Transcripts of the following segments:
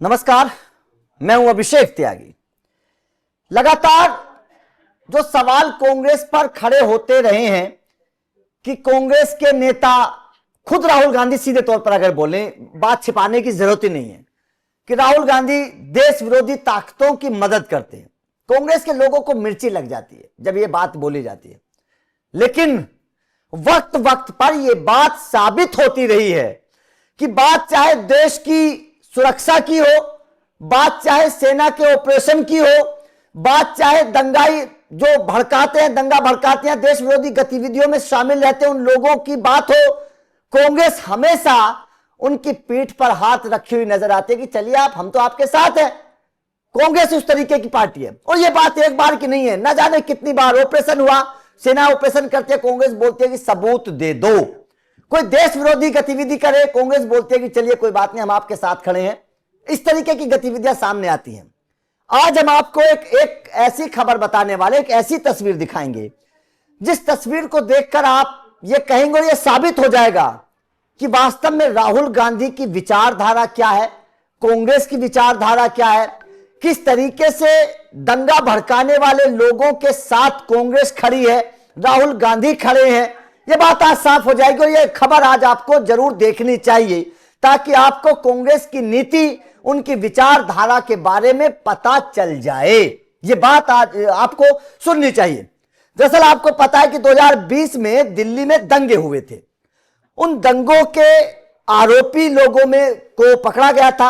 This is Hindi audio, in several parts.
नमस्कार, मैं हूं अभिषेक त्यागी। लगातार जो सवाल कांग्रेस पर खड़े होते रहे हैं कि कांग्रेस के नेता, खुद राहुल गांधी सीधे तौर पर अगर बोले, बात छिपाने की जरूरत ही नहीं है कि राहुल गांधी देश विरोधी ताकतों की मदद करते हैं। कांग्रेस के लोगों को मिर्ची लग जाती है जब यह बात बोली जाती है, लेकिन वक्त वक्त पर यह बात साबित होती रही है कि बात चाहे देश की सुरक्षा की हो, बात चाहे सेना के ऑपरेशन की हो, बात चाहे दंगाई जो भड़काते हैं, दंगा भड़काते हैं, देश विरोधी गतिविधियों में शामिल रहते हैं उन लोगों की बात हो, कांग्रेस हमेशा उनकी पीठ पर हाथ रखी हुई नजर आती है कि चलिए आप, हम तो आपके साथ हैं। कांग्रेस उस तरीके की पार्टी है और यह बात एक बार की नहीं है, न जाने कितनी बार ऑपरेशन हुआ, सेना ऑपरेशन करती है, कांग्रेस बोलती है कि सबूत दे दो। कोई देश विरोधी गतिविधि करे, कांग्रेस बोलती है कि चलिए कोई बात नहीं, हम आपके साथ खड़े हैं। इस तरीके की गतिविधियां सामने आती हैं। आज हम आपको एक ऐसी खबर बताने वाले, एक ऐसी तस्वीर दिखाएंगे जिस तस्वीर को देखकर आप ये कहेंगे और ये साबित हो जाएगा कि वास्तव में राहुल गांधी की विचारधारा क्या है, कांग्रेस की विचारधारा क्या है, किस तरीके से दंगा भड़काने वाले लोगों के साथ कांग्रेस खड़ी है, राहुल गांधी खड़े हैं। यह बात आज साफ हो जाएगी और यह खबर आज आपको जरूर देखनी चाहिए ताकि आपको कांग्रेस की नीति, उनकी विचारधारा के बारे में पता चल जाए। यह बात आज आपको सुननी चाहिए। दरअसल आपको पता है कि 2020 में दिल्ली में दंगे हुए थे। उन दंगों के आरोपी लोगों में को पकड़ा गया था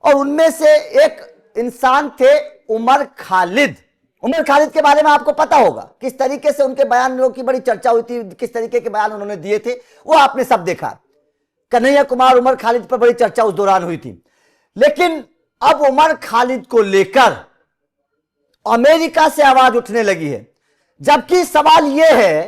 और उनमें से एक इंसान थे उमर खालिद। उमर खालिद के बारे में आपको पता होगा, किस तरीके से उनके बयानों की बड़ी चर्चा हुई थी, किस तरीके के बयान उन्होंने दिए थे, वो आपने सब देखा। कन्हैया कुमार उमर खालिद पर बड़ी चर्चा उस दौरान हुई थी। लेकिन अब उमर खालिद को लेकर अमेरिका से आवाज उठने लगी है, जबकि सवाल यह है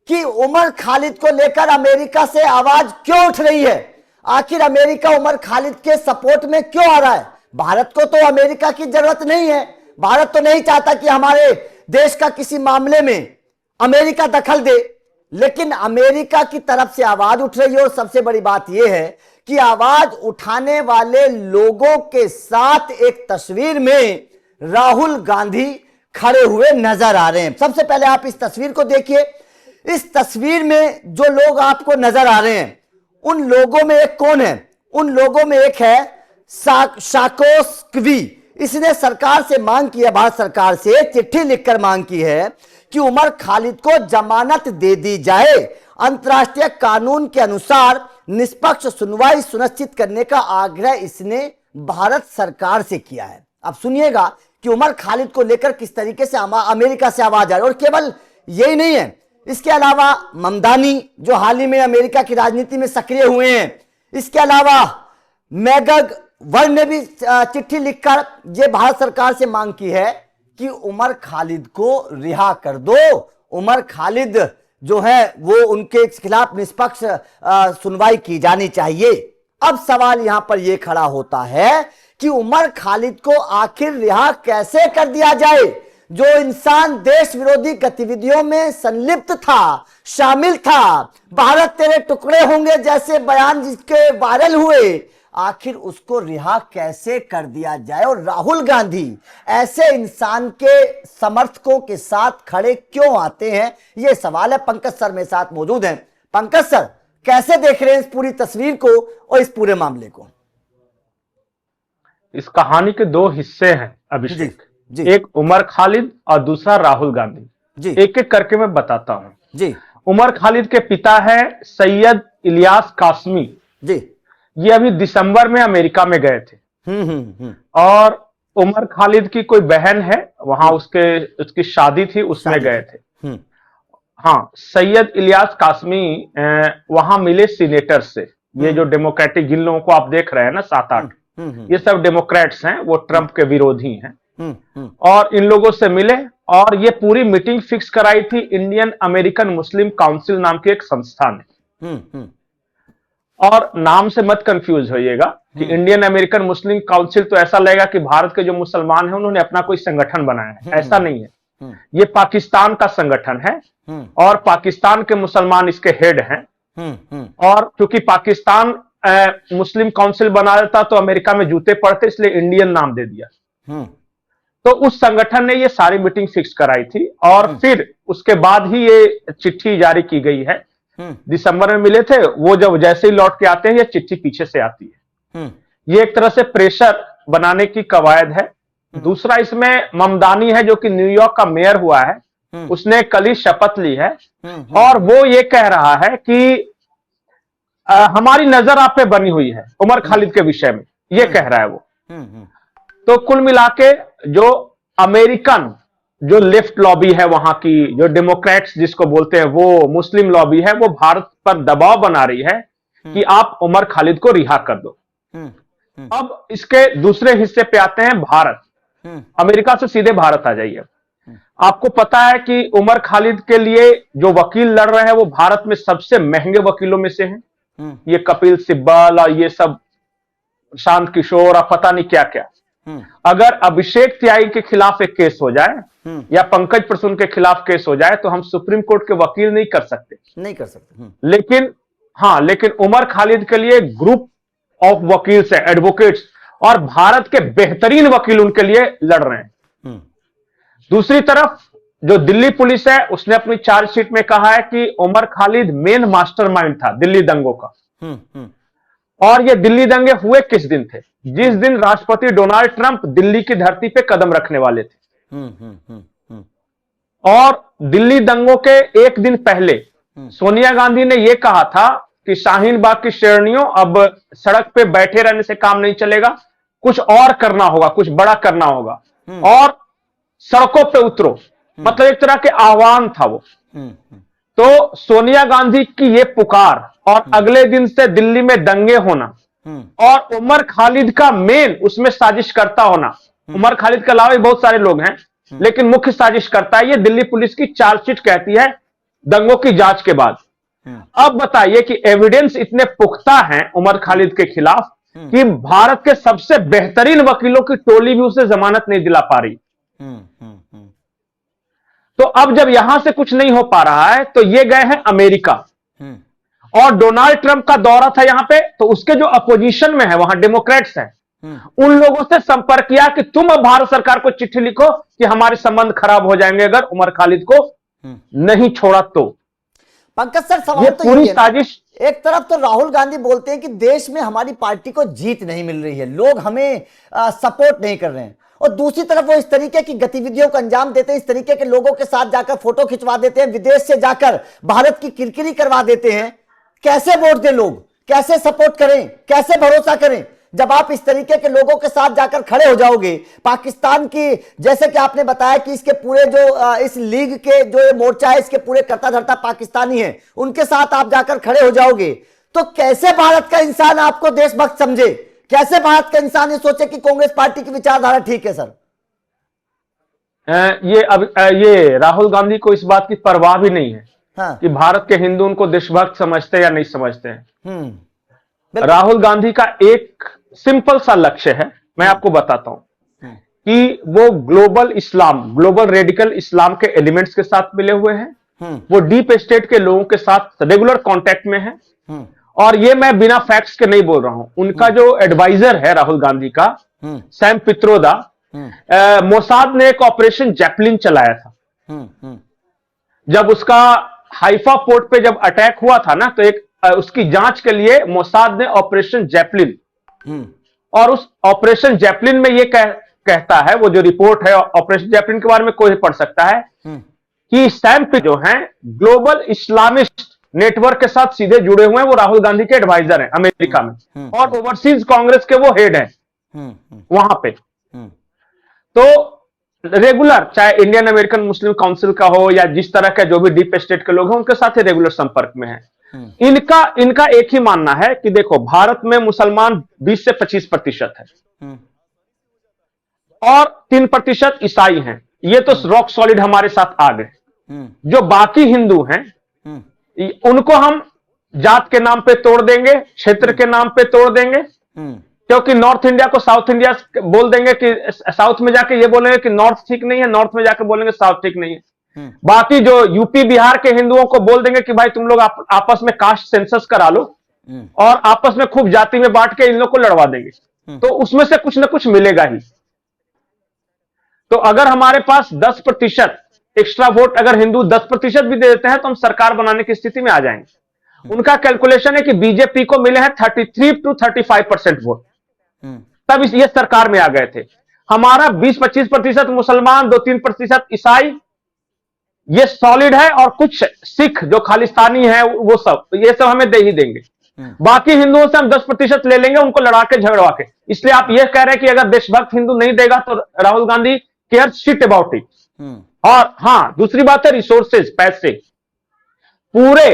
कि उमर खालिद को लेकर अमेरिका से आवाज क्यों उठ रही है। आखिर अमेरिका उमर खालिद के सपोर्ट में क्यों आ रहा है। भारत को तो अमेरिका की जरूरत नहीं है, भारत तो नहीं चाहता कि हमारे देश का किसी मामले में अमेरिका दखल दे, लेकिन अमेरिका की तरफ से आवाज उठ रही है। और सबसे बड़ी बात यह है कि आवाज उठाने वाले लोगों के साथ एक तस्वीर में राहुल गांधी खड़े हुए नजर आ रहे हैं। सबसे पहले आप इस तस्वीर को देखिए। इस तस्वीर में जो लोग आपको नजर आ रहे हैं, उन लोगों में एक कौन है? उन लोगों में एक है साकोस्की। इसने सरकार से मांग की है, भारत सरकार से चिट्ठी लिखकर मांग की है कि उमर खालिद को जमानत दे दी जाए। अंतर्राष्ट्रीय कानून के अनुसार निष्पक्ष सुनवाई सुनिश्चित करने का आग्रह इसने भारत सरकार से किया है। अब सुनिएगा कि उमर खालिद को लेकर किस तरीके से अमेरिका से आवाज आ रही है। और केवल यही नहीं है, इसके अलावा ममदानी जो हाल ही में अमेरिका की राजनीति में सक्रिय हुए हैं, इसके अलावा मैगग वर्ड ने भी चिट्ठी लिखकर ये भारत सरकार से मांग की है कि उमर खालिद को रिहा कर दो। उमर खालिद जो है वो उनके खिलाफ निष्पक्ष सुनवाई की जानी चाहिए। अब सवाल यहां पर यह खड़ा होता है कि उमर खालिद को आखिर रिहा कैसे कर दिया जाए। जो इंसान देश विरोधी गतिविधियों में संलिप्त था, शामिल था, भारत तेरे टुकड़े होंगे जैसे बयान जिसके वायरल हुए, आखिर उसको रिहा कैसे कर दिया जाए। और राहुल गांधी ऐसे इंसान के समर्थकों के साथ खड़े क्यों आते हैं, यह सवाल है। पंकज सर मेरे साथ मौजूद हैं। पंकज सर, कैसे देख रहे हैं इस पूरी तस्वीर को और इस पूरे मामले को? इस कहानी के दो हिस्से हैं अभिषेक जी। एक उमर खालिद और दूसरा राहुल गांधी जी। एक एक करके मैं बताता हूं जी। उमर खालिद के पिता है सैयद इलियास कासमी जी। ये अभी दिसंबर में अमेरिका में गए थे। और उमर खालिद की कोई बहन है, वहां उसकी शादी थी, उसमें गए थे। हाँ, सैयद इलियास कासमी वहां मिले सीनेटर से। ये जो डेमोक्रेटिक, जिन लोगों को आप देख रहे हैं ना 7-8, ये सब डेमोक्रेट्स हैं, वो ट्रंप के विरोधी हैं। और इन लोगों से मिले और ये पूरी मीटिंग फिक्स कराई थी इंडियन अमेरिकन मुस्लिम काउंसिल नाम की एक संस्था ने। और नाम से मत कंफ्यूज होइएगा कि इंडियन अमेरिकन मुस्लिम काउंसिल तो ऐसा लगेगा कि भारत के जो मुसलमान हैं उन्होंने अपना कोई संगठन बनाया है। ऐसा नहीं है, ये पाकिस्तान का संगठन है और पाकिस्तान के मुसलमान इसके हेड हैं। और क्योंकि पाकिस्तान मुस्लिम काउंसिल बना देता तो अमेरिका में जूते पड़ते, इसलिए इंडियन नाम दे दिया। तो उस संगठन ने ये सारी मीटिंग फिक्स कराई थी और फिर उसके बाद ही ये चिट्ठी जारी की गई है। दिसंबर में मिले थे वो, जब जैसे ही लौट के आते हैं ये चिट्ठी पीछे से आती है। ये एक तरह से प्रेशर बनाने की कवायद है। दूसरा इसमें ममदानी है जो कि न्यूयॉर्क का मेयर हुआ है, उसने कल ही शपथ ली है और वो ये कह रहा है कि हमारी नजर आप पे बनी हुई है उमर खालिद के विषय में, ये कह रहा है वो। तो कुल मिलाके जो अमेरिकन जो लेफ्ट लॉबी है वहां की, जो डेमोक्रेट्स जिसको बोलते हैं, वो मुस्लिम लॉबी है, वो भारत पर दबाव बना रही है कि आप उमर खालिद को रिहा कर दो। अब इसके दूसरे हिस्से पे आते हैं भारत। अमेरिका से सीधे भारत आ जाइए। आपको पता है कि उमर खालिद के लिए जो वकील लड़ रहे हैं वो भारत में सबसे महंगे वकीलों में से हैं। ये कपिल सिब्बल और ये सब शांत किशोर और पता नहीं क्या क्या। अगर अभिषेक त्यागी के खिलाफ एक केस हो जाए या पंकज प्रसून के खिलाफ केस हो जाए तो हम सुप्रीम कोर्ट के वकील नहीं कर सकते। लेकिन उमर खालिद के लिए ग्रुप ऑफ वकील्स है, एडवोकेट्स, और भारत के बेहतरीन वकील उनके लिए लड़ रहे हैं। दूसरी तरफ जो दिल्ली पुलिस है उसने अपनी चार्जशीट में कहा है कि उमर खालिद मेन मास्टरमाइंड था दिल्ली दंगों का। और ये दिल्ली दंगे हुए किस दिन थे? जिस दिन राष्ट्रपति डोनाल्ड ट्रंप दिल्ली की धरती पे कदम रखने वाले थे। और दिल्ली दंगों के एक दिन पहले सोनिया गांधी ने यह कहा था कि शाहीन बाग की शेरनियों, अब सड़क पे बैठे रहने से काम नहीं चलेगा, कुछ और करना होगा, कुछ बड़ा करना होगा और सड़कों पे उतरो। मतलब एक तरह के आह्वान था वो। तो सोनिया गांधी की ये पुकार और अगले दिन से दिल्ली में दंगे होना और उमर खालिद का मेन उसमें साजिश करता होना, उमर खालिद के अलावा भी बहुत सारे लोग हैं लेकिन मुख्य साजिश करता है, ये दिल्ली पुलिस की चार्जशीट कहती है दंगों की जांच के बाद। अब बताइए कि एविडेंस इतने पुख्ता हैं उमर खालिद के खिलाफ कि भारत के सबसे बेहतरीन वकीलों की टोली भी उसे जमानत नहीं दिला पा रही। तो अब जब यहां से कुछ नहीं हो पा रहा है तो ये गए हैं अमेरिका और डोनाल्ड ट्रंप का दौरा था यहां पे, तो उसके जो अपोजिशन में है वहां डेमोक्रेट्स हैं, उन लोगों से संपर्क किया कि तुम अब भारत सरकार को चिट्ठी लिखो कि हमारे संबंध खराब हो जाएंगे अगर उमर खालिद को नहीं छोड़ा तो। पंकज सर, सवाल तो पूरी साजिश। एक तरफ तो राहुल गांधी बोलते हैं कि देश में हमारी पार्टी को जीत नहीं मिल रही है, लोग हमें सपोर्ट नहीं कर रहे हैं, और दूसरी तरफ वो इस तरीके की गतिविधियों को अंजाम देते हैं, इस तरीके के लोगों के साथ जाकर फोटो खिंचवा देते हैं, विदेश से जाकर भारत की किरकिरी करवा देते हैं। कैसे वोट दें लोग, कैसे सपोर्ट करें, कैसे भरोसा करें जब आप इस तरीके के लोगों के साथ जाकर खड़े हो जाओगे? पाकिस्तान की, जैसे कि आपने बताया कि इसके पूरे जो इस लीग के जो ये मोर्चा है इसके पूरे कर्ता धर्ता पाकिस्तानी हैं, उनके साथ आप जाकर खड़े हो जाओगे तो कैसे भारत का इंसान आपको देशभक्त समझे? कैसे भारत का इंसान ये सोचे कि कांग्रेस पार्टी की विचारधारा ठीक है? सर, ये राहुल गांधी को इस बात की परवाह भी नहीं है कि भारत के हिंदू उनको देशभक्त समझते या नहीं समझते हैं। राहुल गांधी का एक सिंपल सा लक्ष्य है, मैं आपको बताता हूं कि वो ग्लोबल इस्लाम, ग्लोबल रेडिकल इस्लाम के एलिमेंट्स के साथ मिले हुए हैं। वो डीप स्टेट के लोगों के साथ रेगुलर कांटेक्ट में है। और ये मैं बिना फैक्ट्स के नहीं बोल रहा हूं। उनका जो एडवाइजर है राहुल गांधी का, सैम पित्रोदा, मोसाद ने एक ऑपरेशन जैपलिन चलाया था। जब उसका हाइफा पोर्ट पे जब अटैक हुआ था ना, तो एक उसकी जांच के लिए मोसाद ने ऑपरेशन जैपलिन, और उस ऑपरेशन जैपलिन में ये कहता है, वो जो रिपोर्ट है ऑपरेशन जैपलिन के बारे में कोई पढ़ सकता है, कि सैम पित्रोदा जो हैं ग्लोबल इस्लामिस्ट नेटवर्क के साथ सीधे जुड़े हुए हैं, वो राहुल गांधी के एडवाइजर हैं अमेरिका में, और ओवरसीज कांग्रेस के वो हेड हैं वहां पे। तो रेगुलर, चाहे इंडियन अमेरिकन मुस्लिम काउंसिल का हो या जिस तरह के जो भी डीप स्टेट के लोग हैं उनके साथ रेगुलर संपर्क में है। इनका एक ही मानना है कि देखो, भारत में मुसलमान 20 से 25% है और 3% ईसाई हैं। ये तो रॉक सॉलिड हमारे साथ आ गए। जो बाकी हिंदू हैं उनको हम जात के नाम पे तोड़ देंगे, क्षेत्र के नाम पे तोड़ देंगे, क्योंकि नॉर्थ इंडिया को साउथ इंडिया बोल देंगे कि साउथ में जाके ये बोलेंगे कि नॉर्थ ठीक नहीं है, नॉर्थ में जाके बोलेंगे साउथ ठीक नहीं है। बाकी जो यूपी बिहार के हिंदुओं को बोल देंगे कि भाई तुम लोग आपस में कास्ट सेंसस करा लो, और आपस में खूब जाति में बांट के इन लोग को लड़वा देंगे, तो उसमें से कुछ ना कुछ मिलेगा ही। तो अगर हमारे पास 10% एक्स्ट्रा वोट अगर हिंदू 10% भी दे देते हैं तो हम सरकार बनाने की स्थिति में आ जाएंगे। उनका कैलकुलेशन है कि बीजेपी को मिले हैं 33 to 35% वोट, तब ये सरकार में आ गए थे। हमारा 20-25% मुसलमान, 2-3% ईसाई, ये सॉलिड है, और कुछ सिख जो खालिस्तानी है वो सब, ये सब हमें दे ही देंगे। बाकी हिंदुओं से हम 10% ले लेंगे, उनको लड़ा के झगड़वा के। इसलिए आप ये कह रहे हैं कि अगर देशभक्त हिंदू नहीं देगा तो Rahul Gandhi care shit about it. और हाँ, दूसरी बात है रिसोर्सेज, पैसे। पूरे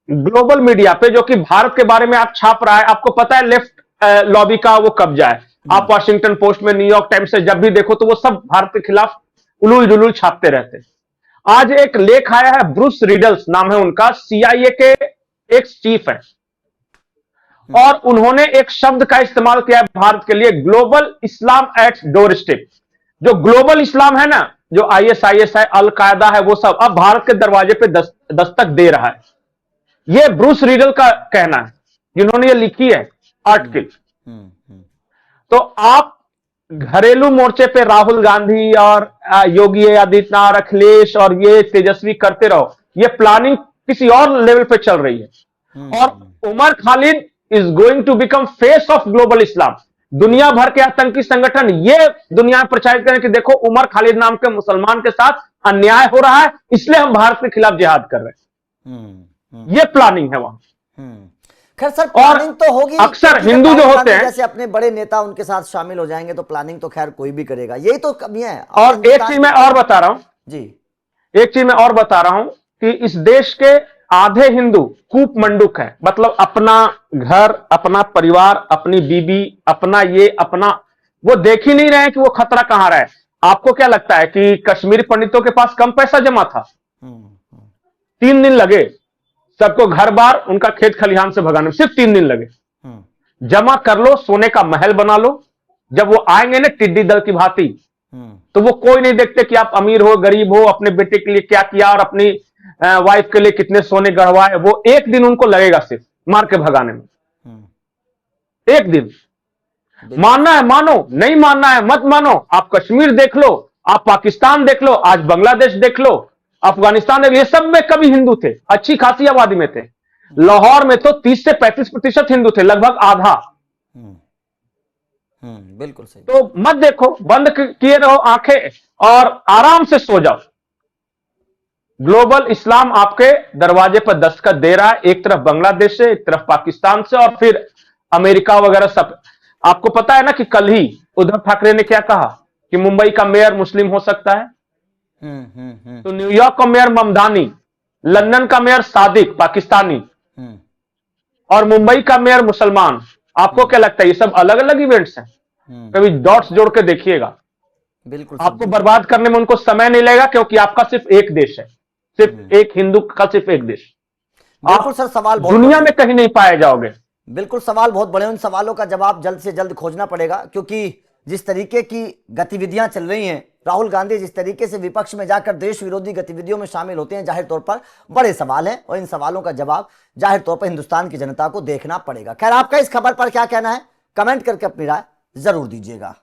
ग्लोबल मीडिया पे जो कि भारत के बारे में आप छाप रहा है, आपको पता है लेफ्ट लॉबी का वो कब्जा है। आप वॉशिंगटन पोस्ट में, न्यूयॉर्क टाइम्स से जब भी देखो तो वो सब भारत के खिलाफ उलूल जुलूल छापते रहते हैं। आज एक लेख आया है, ब्रूस रिडल्स नाम है उनका, CIA के एक्स चीफ है, और उन्होंने एक शब्द का इस्तेमाल किया है भारत के लिए, ग्लोबल इस्लाम एट डोर स्टेप। जो ग्लोबल इस्लाम है ना, जो ISIS है, अल कायदा है, वो सब अब भारत के दरवाजे पे दस्तक दे रहा है। ये ब्रूस रिडल का कहना है, जिन्होंने ये लिखी है आर्टिकल। तो आप घरेलू मोर्चे पे राहुल गांधी और योगी आदित्यनाथ, अखिलेश और ये तेजस्वी करते रहो, ये प्लानिंग किसी और लेवल पे चल रही है। और Umar Khalid is going to become face of global Islam. दुनिया भर के आतंकी संगठन ये दुनिया में प्रचारित करें कि देखो उमर खालिद नाम के मुसलमान के साथ अन्याय हो रहा है, इसलिए हम भारत के खिलाफ जिहाद कर रहे हैं। ये प्लानिंग है वहां। खैर सर, प्लानिंग तो होगी। अक्सर हिंदू जो होते हैं, जैसे अपने बड़े नेता उनके साथ शामिल हो जाएंगे तो प्लानिंग तो खैर कोई भी करेगा, यही तो कमियां है। और एक चीज मैं और बता रहा हूं जी, एक चीज मैं और बता रहा हूं कि इस देश के आधे हिंदू कूप मंडूक है, मतलब अपना घर, अपना परिवार, अपनी बीबी, अपना ये अपना, वो देख ही नहीं रहे कि वो खतरा कहां रहा है। आपको क्या लगता है कि कश्मीरी पंडितों के पास कम पैसा जमा था? 3 दिन लगे सबको घर बार उनका खेत खलिहान से भगाने में, सिर्फ 3 दिन लगे। जमा कर लो, सोने का महल बना लो। जब वो आएंगे ना टिड्डी दल की भांति, तो वो कोई नहीं देखते कि आप अमीर हो गरीब हो, अपने बेटे के लिए क्या किया और अपनी वाइफ के लिए कितने सोने गढ़वाए। वो एक दिन उनको लगेगा सिर्फ मार के भगाने में, एक दिन। मानना है मानो, नहीं मानना है मत मानो। आप कश्मीर देख लो, आप पाकिस्तान देख लो, आज बांग्लादेश देख लो, अफगानिस्तान देख लो, ये सब में कभी हिंदू थे, अच्छी खासी आबादी में थे। लाहौर में तो 30 से 35% हिंदू थे, लगभग आधा। बिल्कुल सही। तो मत देखो, बंद किए रहो आंखें और आराम से सो जाओ। ग्लोबल इस्लाम आपके दरवाजे पर दस्तक दे रहा है, एक तरफ बांग्लादेश से, एक तरफ पाकिस्तान से, और फिर अमेरिका वगैरह सब। आपको पता है ना कि कल ही उद्धव ठाकरे ने क्या कहा कि मुंबई का मेयर मुस्लिम हो सकता है। तो न्यूयॉर्क का मेयर ममदानी, लंदन का मेयर सादिक पाकिस्तानी, और मुंबई का मेयर मुसलमान। आपको क्या लगता है ये सब अलग अलग इवेंट्स हैं? कभी डॉट्स जोड़ के देखिएगा। बिल्कुल आपको बर्बाद करने में उनको समय नहीं लगेगा, क्योंकि आपका सिर्फ एक देश है, सिर्फ एक हिंदू का सिर्फ एक देश। बिल्कुल सर, सवाल दुनिया में कहीं नहीं पाए जाओगे। बिल्कुल, सवाल बहुत बड़े। उन सवालों का जवाब जल्द से जल्द खोजना पड़ेगा, क्योंकि जिस तरीके की गतिविधियां चल रही हैं, राहुल गांधी जिस तरीके से विपक्ष में जाकर देश विरोधी गतिविधियों में शामिल होते हैं, जाहिर तौर पर बड़े सवाल हैं, और इन सवालों का जवाब जाहिर तौर पर हिंदुस्तान की जनता को देखना पड़ेगा। खैर, आपका इस खबर पर क्या कहना है, कमेंट करके अपनी राय जरूर दीजिएगा।